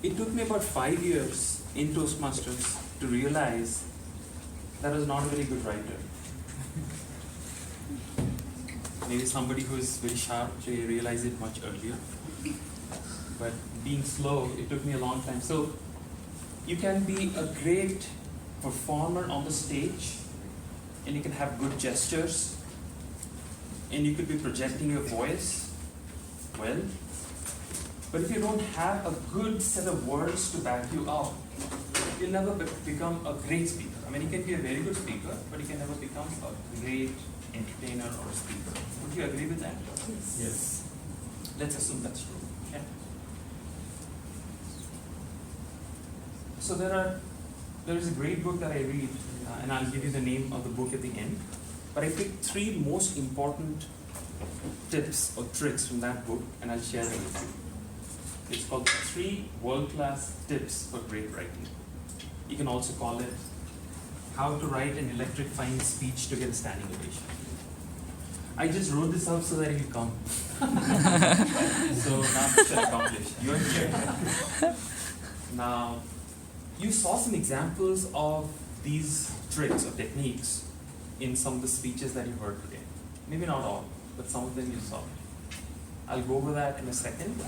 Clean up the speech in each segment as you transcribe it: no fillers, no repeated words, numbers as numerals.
It took me about 5 years in Toastmasters to realize that I was not a very good writer. Maybe somebody who is very sharp, they realize it much earlier. But being slow, it took me a long time. So you can be a great performer on the stage, and you can have good gestures, and you could be projecting your voice well. But if you don't have a good set of words to back you up, you'll never become a great speaker. I mean, you can be a very good speaker, but you can never become a great entertainer or a speaker. Would you agree with that? Yes. Let's assume that's true. Okay. So there is a great book that I read, and I'll give you the name of the book at the end. But I picked 3 most important tips or tricks from that book, and I'll share them with you. It's called 3 World-Class Tips for Great Writing. You can also call it How to Write an Electrifying Speech to Get a Standing Ovation. I just wrote this out so that you come. So now mission accomplished. You're here. Now, you saw some examples of these tricks or techniques in some of the speeches that you heard today. Maybe not all, but some of them you saw. I'll go over that in a second.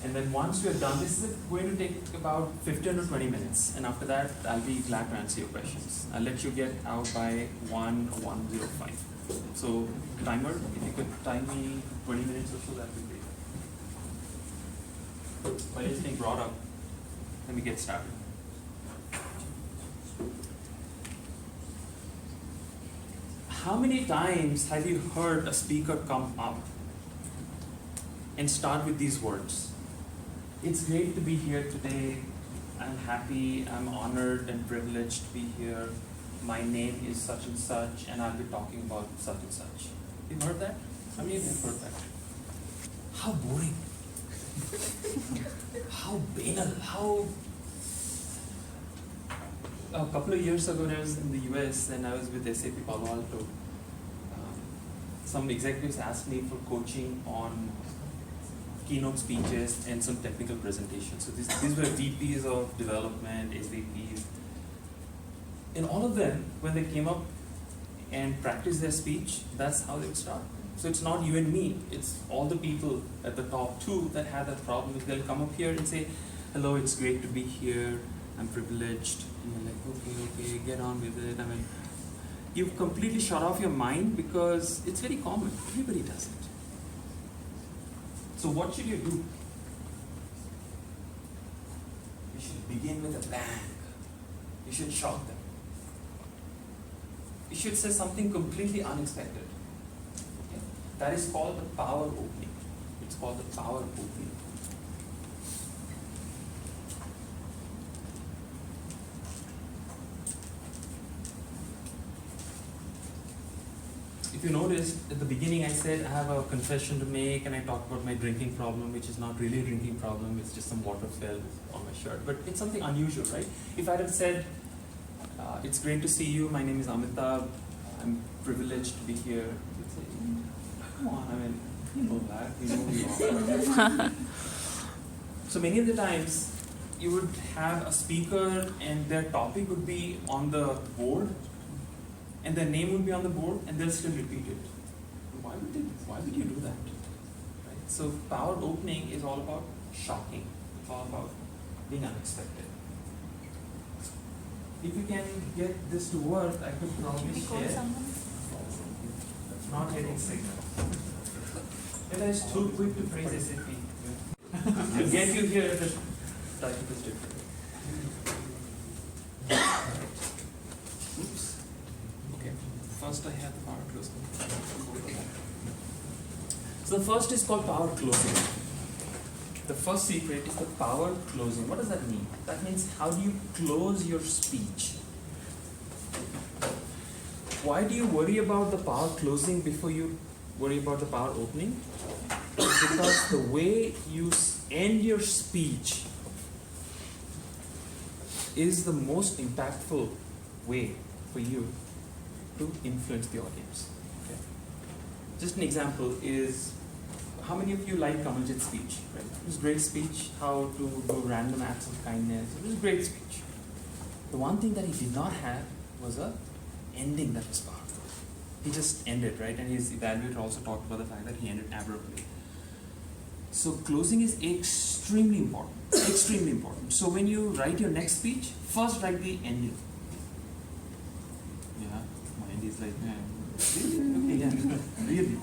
And then once we're done, this is going to take about 15 or 20 minutes. And after that, I'll be glad to answer your questions. I'll let you get out by 1:05. So, timer, if you could time me 20 minutes or so, that would be great. While it's being brought up, let me get started. How many times have you heard a speaker come up and start with these words? It's great to be here today. I'm happy, I'm honored and privileged to be here. My name is such and such, and I'll be talking about such and such. You've heard that? How many of you have heard that? How boring. How banal, a couple of years ago when I was in the US and I was with SAP Palo Alto, some executives asked me for coaching on keynote speeches and some technical presentations. So these were VPs of development, SVPs. And all of them, when they came up and practiced their speech, that's how they would start. So it's not you and me, it's all the people at the top too that have that problem. They'll come up here and say, hello, it's great to be here, I'm privileged. And you're like, okay, get on with it. I mean, you've completely shut off your mind because it's very common. Everybody does it. So what should you do? You should begin with a bang. You should shock them. You should say something completely unexpected. Okay? That is called the power opening. It's called the power opening. If you noticed, at the beginning I said I have a confession to make and I talked about my drinking problem, which is not really a drinking problem, it's just some water fell on my shirt. But it's something unusual, right? If I had said, it's great to see you, my name is Amitabh, I'm privileged to be here, you'd say, come on, I mean, you know that, you know who you are. So many of the times, you would have a speaker and their topic would be on the board, and their name would be on the board, and they'll still repeat it. Why would you do that? Right? So power opening is all about shocking. It's all about being unexpected. If you can get this to work, I could probably share. Not getting signal. It is too quick to praise SAP. To get you here, the type is different. Oops. Okay. First I have the power closing. So the first is called power closing. The first secret is the power closing. What does that mean? That means how do you close your speech? Why do you worry about the power closing before you worry about the power opening? Because the way you end your speech is the most impactful way for you to influence the audience. Okay. Just an example is how many of you like Kamaljeet's speech? Right? It was a great speech, how to do random acts of kindness. It was a great speech. The one thing that he did not have was a ending that was powerful. He just ended, right? And his evaluator also talked about the fact that he ended abruptly. So closing is extremely important. Extremely important. So when you write your next speech, first write the ending. Yeah, mind is like, really? Okay, yeah, really.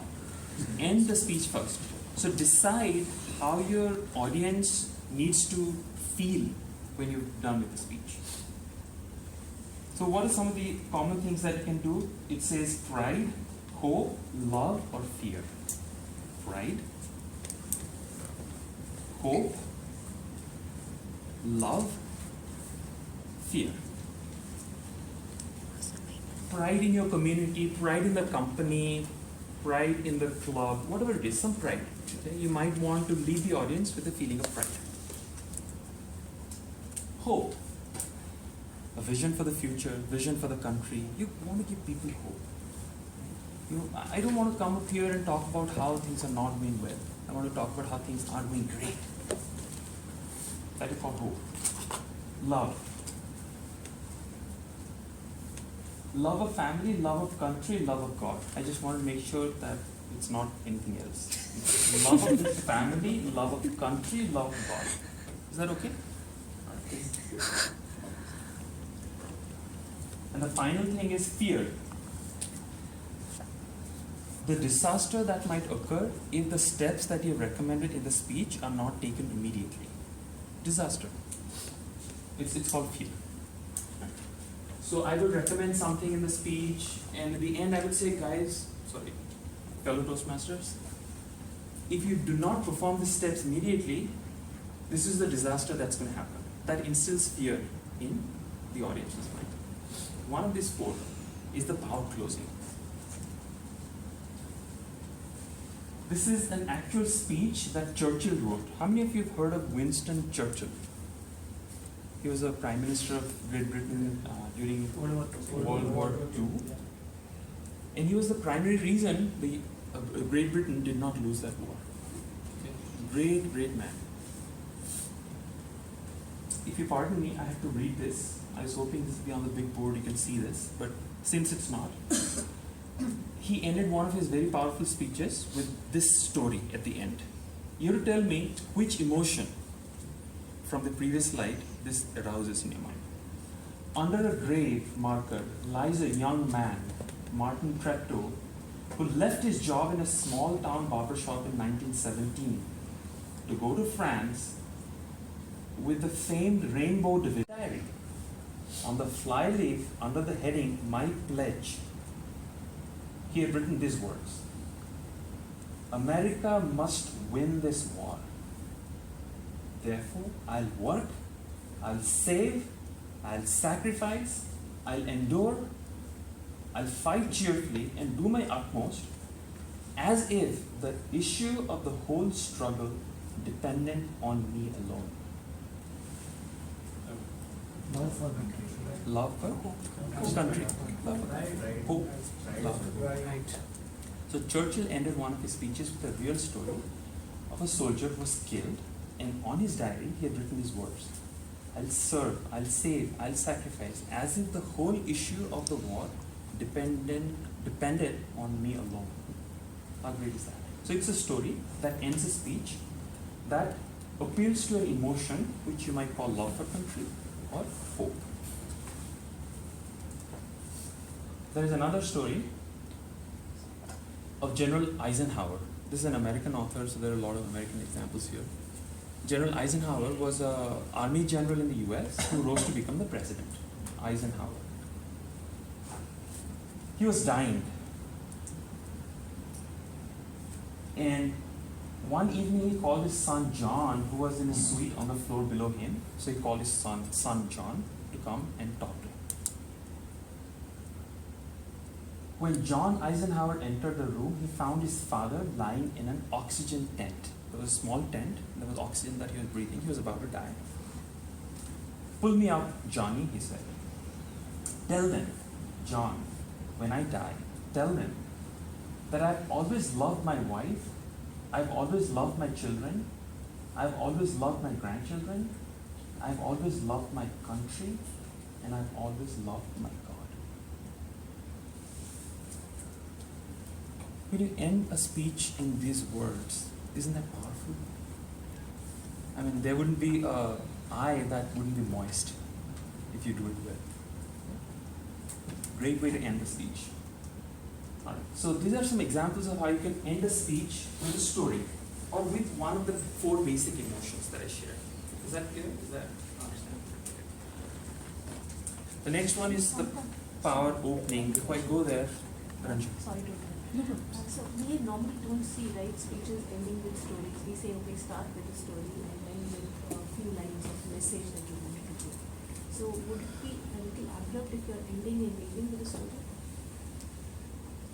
End the speech first. So decide how your audience needs to feel when you're done with the speech. So what are some of the common things that you can do? It says pride, hope, love, or fear. Pride, hope, love, fear. Pride in your community, pride in the company, pride in the club, whatever it is, some pride. Okay? You might want to leave the audience with a feeling of pride. Hope. A vision for the future, vision for the country. You want to give people hope. I don't want to come up here and talk about how things are not going well. I want to talk about how things are going great. That is called hope. Love. Love of family, love of country, love of God. I just want to make sure that it's not anything else. Love of the family, love of country, love of God. Is that okay? And the final thing is fear. The disaster that might occur if the steps that you have recommended in the speech are not taken immediately. Disaster. It's called fear. So I would recommend something in the speech, and at the end I would say, guys, fellow Toastmasters, if you do not perform the steps immediately, this is the disaster that's going to happen. That instills fear in the audience's mind. One of these four is the power closing. This is an actual speech that Churchill wrote. How many of you have heard of Winston Churchill? He was a Prime Minister of Great Britain during World War II. And he was the primary reason Great Britain did not lose that war. Okay. Great, great man. If you pardon me, I have to read this. I was hoping this would be on the big board, you can see this, but since it's not, he ended one of his very powerful speeches with this story at the end. You have to tell me which emotion from the previous slide this arouses in your mind. Under a grave marker lies a young man, Martin Treptow, who left his job in a small town barber shop in 1917 to go to France with the famed Rainbow Diary. On the flyleaf under the heading My Pledge, he had written these words: America must win this war. Therefore, I'll work, I'll save, I'll sacrifice, I'll endure, I'll fight cheerfully and do my utmost, as if the issue of the whole struggle depended on me alone. Love for country. Love for country. Love for hope. Love. Right. So Churchill ended one of his speeches with a real story of a soldier who was killed, and on his diary he had written these words: I'll serve, I'll save, I'll sacrifice, as if the whole issue of the war depended on me alone. How great is that? So it's a story that ends a speech that appeals to an emotion which you might call love for country or hope. There is another story of General Eisenhower. This is an American author, so there are a lot of American examples here. General Eisenhower was an army general in the US who rose to become the president. Eisenhower. He was dying. And one evening he called his son John, who was in a suite on the floor below him. So he called his son John to come and talk to him. When John Eisenhower entered the room, he found his father lying in an oxygen tent. There was a small tent, there was oxygen that he was breathing. He was about to die. Pull me out, Johnny, he said. Tell them, John, when I die, tell them that I've always loved my wife I've always loved my children. I've always loved my grandchildren. I've always loved my country. And I've always loved my God. When you end a speech in these words, isn't that powerful? I mean, there wouldn't be an eye that wouldn't be moist if you do it well. Great way to end the speech. All right. So these are some examples of how you can end a speech with a story or with one of the 4 basic emotions that I shared. Is that clear? Is that understandable? The next one is the power opening. Before I go there, Ranju. Sorry to interrupt. So we normally don't see, right, speeches ending with stories. We say, okay, start with a story and end with a few lines of message that you wanted to give. So would it be a little abrupt if you're ending and leaving with a story?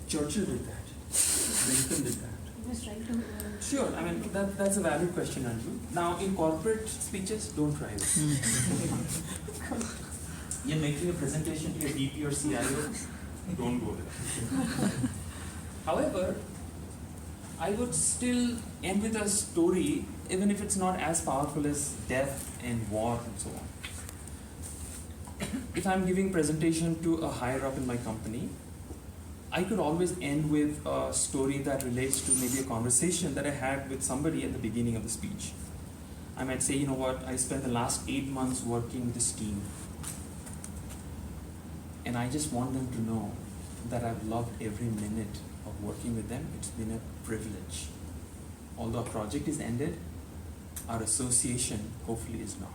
Churchill did that. Lincoln did that. I'm just trying to... Sure, I mean, that's a valid question, Anju. Now, in corporate speeches, don't try this. You're making a presentation to your VP or CIO, don't go there. However, I would still end with a story, even if it's not as powerful as death and war and so on. If I'm giving presentation to a higher up in my company, I could always end with a story that relates to maybe a conversation that I had with somebody at the beginning of the speech. I might say, you know what, I spent the last 8 months working with this team. And I just want them to know that I've loved every minute of working with them. It's been a privilege. Although our project is ended, our association hopefully is not.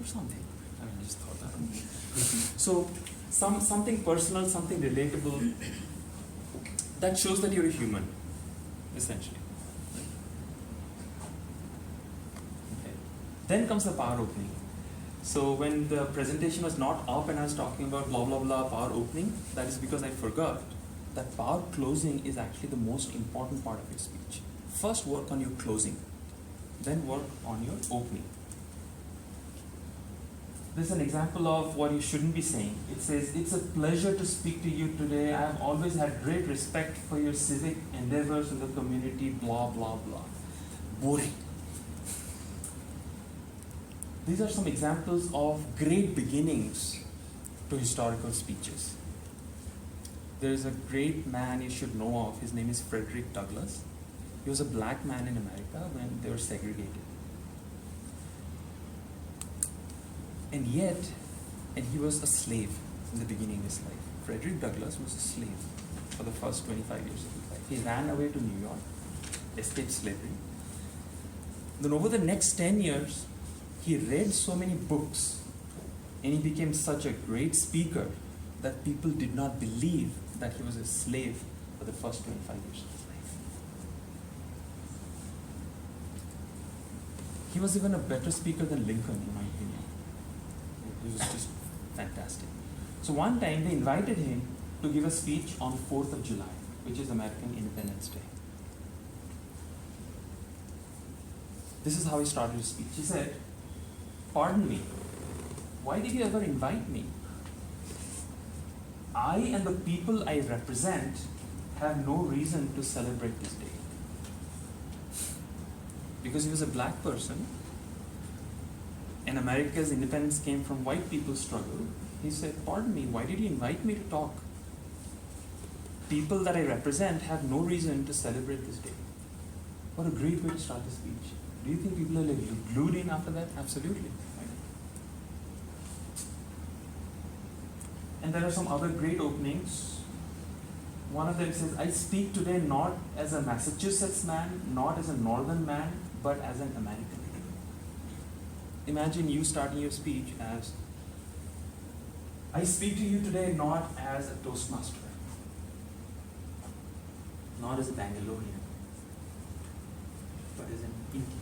Or something. I mean, I just thought that. So, something personal, something relatable, that shows that you're a human, essentially. Okay. Then comes the power opening. So when the presentation was not up and I was talking about blah blah blah power opening, that is because I forgot that power closing is actually the most important part of your speech. First work on your closing, then work on your opening. This is an example of what you shouldn't be saying. It says, "It's a pleasure to speak to you today. I have always had great respect for your civic endeavors in the community, blah, blah, blah." Boring. These are some examples of great beginnings to historical speeches. There is a great man you should know of. His name is Frederick Douglass. He was a black man in America when they were segregated. And he was a slave in the beginning of his life. Frederick Douglass was a slave for the first 25 years of his life. He ran away to New York, escaped slavery. Then over the next 10 years, he read so many books and he became such a great speaker that people did not believe that he was a slave for the first 25 years of his life. He was even a better speaker than Lincoln, in my opinion. He was just fantastic. So one time they invited him to give a speech on 4th of July, which is American Independence Day. This is how he started his speech. He said, "Pardon me, why did you ever invite me? I and the people I represent have no reason to celebrate this day." Because he was a black person, and America's independence came from white people's struggle, he said, "Pardon me, why did you invite me to talk? People that I represent have no reason to celebrate this day." What a great way to start a speech. Do you think people are like glued in after that? Absolutely. Right? And there are some other great openings. One of them says, "I speak today not as a Massachusetts man, not as a northern man, but as an American." Imagine you starting your speech as, "I speak to you today not as a Toastmaster, not as a Bangalorean, but as an Indian."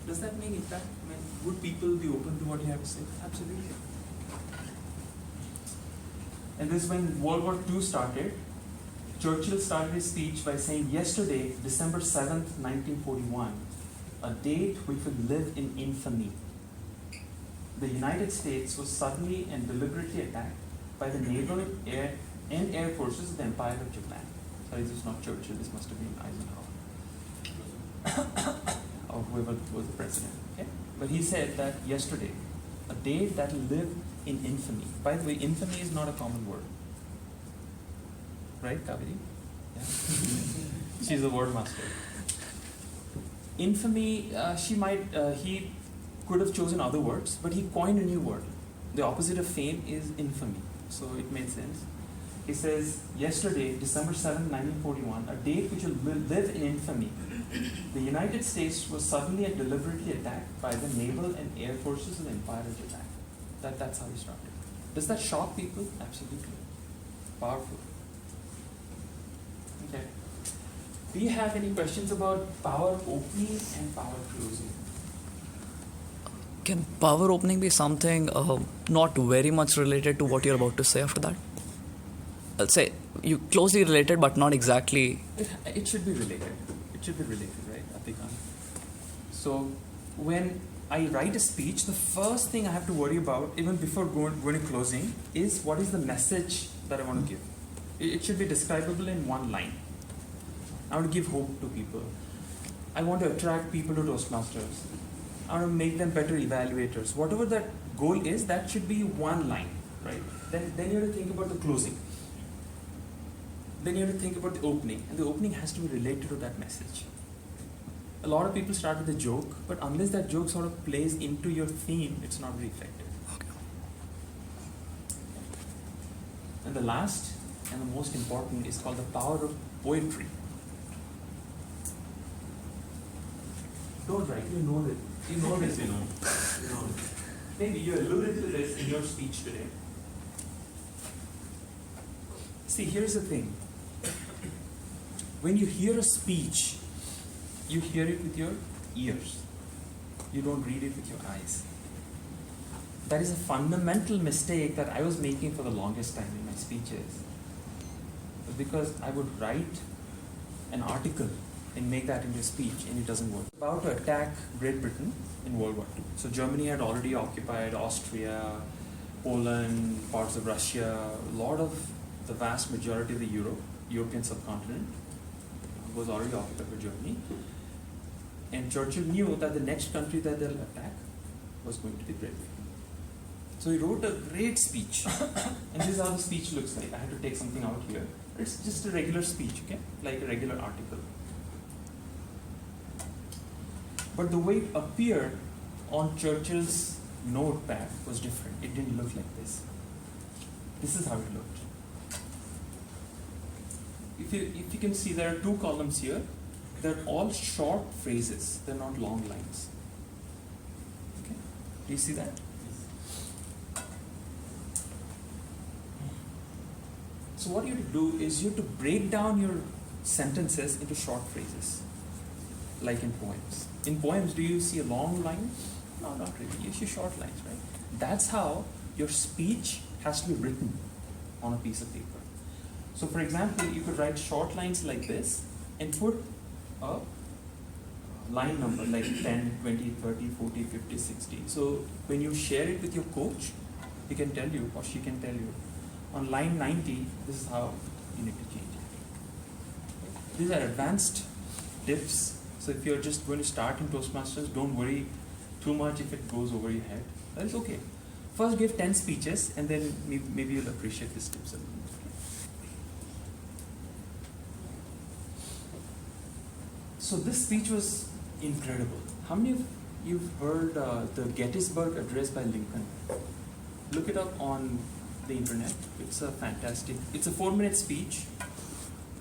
Does that make impact? I mean, would people be open to what you have to say? Absolutely. And this is when World War II started. Churchill started his speech by saying, "Yesterday, December 7th, 1941, a date which will live in infamy. The United States was suddenly and deliberately attacked by the naval, air forces of the Empire of Japan." Sorry, this is not Churchill, this must have been Eisenhower. or whoever was the president. Okay? But he said that yesterday, a day that will live in infamy. By the way, infamy is not a common word. Right, Kaveri? Yeah. She's a word master. Infamy, he could have chosen other words, but he coined a new word. The opposite of fame is infamy. So it made sense. He says, yesterday, December 7, 1941, a date which will live in infamy, the United States was suddenly and deliberately attacked by the naval and air forces of the Empire of Japan. That's how he started. Does that shock people? Absolutely. Powerful. Okay. Do you have any questions about power opening and power closing? Can power opening be something not very much related to what you're about to say after that? I'll say you closely related, but not exactly. It should be related. It should be related, right, Atika? So when I write a speech, the first thing I have to worry about, even before going to closing, is what is the message that I want to give. It should be describable in one line. I want to give hope to people. I want to attract people to Toastmasters. I want to make them better evaluators. Whatever that goal is, that should be one line, right? Then you have to think about the closing. Then you have to think about the opening, and the opening has to be related to that message. A lot of people start with a joke, but unless that joke sort of plays into your theme, it's not very effective. Okay. And the last and the most important is called the power of poetry. Don't write, you know it. You know this, you know. Maybe you alluded to this in your speech today. See, here's the thing. When you hear a speech, you hear it with your ears. You don't read it with your eyes. That is a fundamental mistake that I was making for the longest time in my speeches. Because I would write an article and make that into a speech, and it doesn't work. About to attack Great Britain in World War II. So Germany had already occupied Austria, Poland, parts of Russia, a lot of the vast majority of the European subcontinent was already occupied by Germany. And Churchill knew that the next country that they'll attack was going to be Great Britain. So he wrote a great speech. And this is how the speech looks like. I had to take something out here. It's just a regular speech, okay? Like a regular article. But the way it appeared on Churchill's notepad was different. It didn't look like this. This is how it looked. If you can see, there are two columns here. They're all short phrases. They're not long lines. Okay? Do you see that? So what you have to do is you have to break down your sentences into short phrases, like in poems. In poems, do you see a long line? No, not really. You see short lines, right? That's how your speech has to be written on a piece of paper. So for example, you could write short lines like this and put a line number like 10, 20, 30, 40, 50, 60. So when you share it with your coach, he can tell you, or she can tell you, on line 90, this is how you need to change it. These are advanced tips. So if you're just going to start in Toastmasters, don't worry too much if it goes over your head. That is okay. First give 10 speeches, and then maybe you'll appreciate these tips a little bit. So this speech was incredible. How many of you've heard the Gettysburg Address by Lincoln? Look it up on the internet. It's a fantastic, it's a 4-minute speech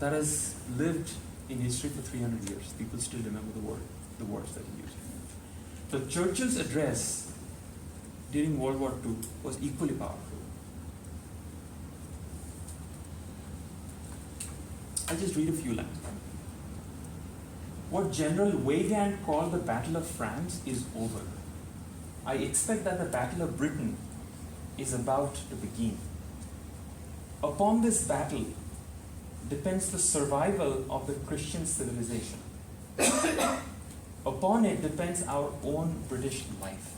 that has lived in history for 300 years. People still remember the words that he used. So Churchill's address during World War II was equally powerful. I'll just read a few lines. What General Weygand called the Battle of France is over. I expect that the Battle of Britain is about to begin. Upon this battle depends the survival of the Christian civilization. Upon it depends our own British life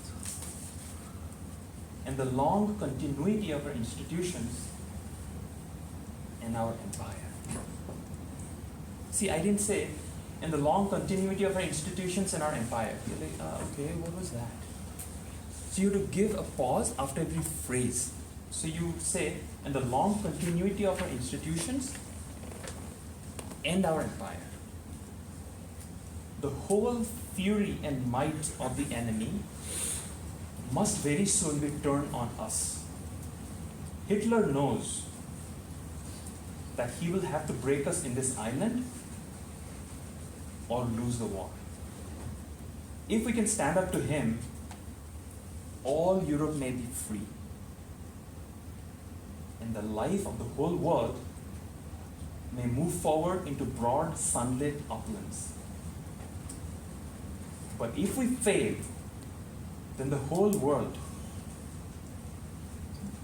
and the long continuity of our institutions and our empire. See, I didn't say and the long continuity of our institutions and our empire. You're like, okay, what was that? So you have to give a pause after every phrase. So you say, and the long continuity of our institutions and our empire. The whole fury and might of the enemy must very soon be turned on us. Hitler knows that he will have to break us in this island or lose the war. If we can stand up to him, all Europe may be free. And the life of the whole world may move forward into broad sunlit uplands. But if we fail, then the whole world,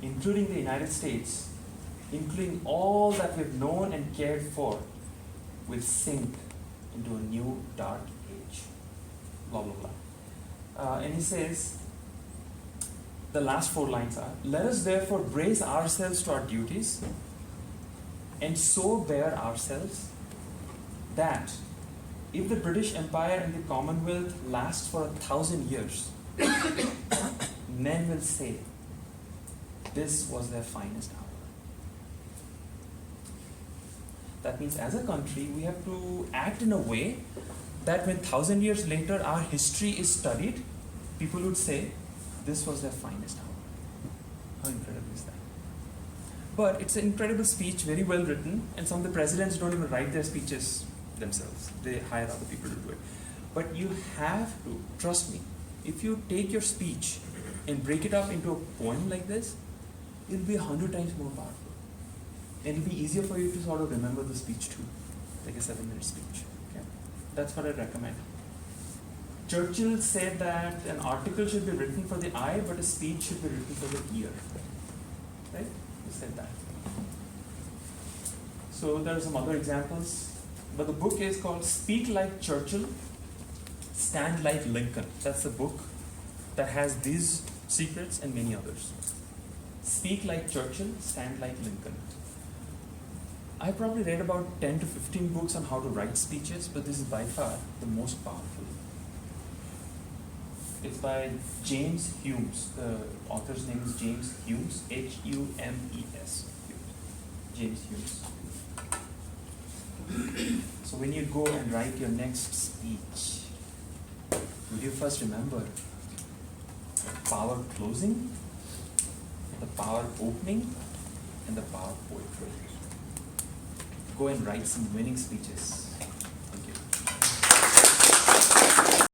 including the United States, including all that we've known and cared for, will sink into a new dark age. Blah, blah, blah. And he says, the last 4 lines are, let us therefore brace ourselves to our duties and so bear ourselves that if the British Empire and the Commonwealth last for 1,000 years, men will say, this was their finest hour. That means as a country, we have to act in a way that when 1,000 years later our history is studied, people would say, this was their finest hour. How incredible is that? But it's an incredible speech, very well written, and some of the presidents don't even write their speeches themselves. They hire other people to do it. But you have to, trust me, if you take your speech and break it up into a poem like this, it'll be 100 times more powerful. And it'll be easier for you to sort of remember the speech too, like a 7-minute speech. Okay? That's what I recommend. Churchill said that an article should be written for the eye, but a speech should be written for the ear. Right? He said that. So there are some other examples. But the book is called Speak Like Churchill, Stand Like Lincoln. That's the book that has these secrets and many others. Speak like Churchill, stand like Lincoln. I probably read about 10 to 15 books on how to write speeches, but this is by far the most powerful. It's by James Humes. The author's name is James Humes, Humes. James Humes. So when you go and write your next speech, would you first remember the power closing, the power opening, and the power poetry? Go and write some winning speeches.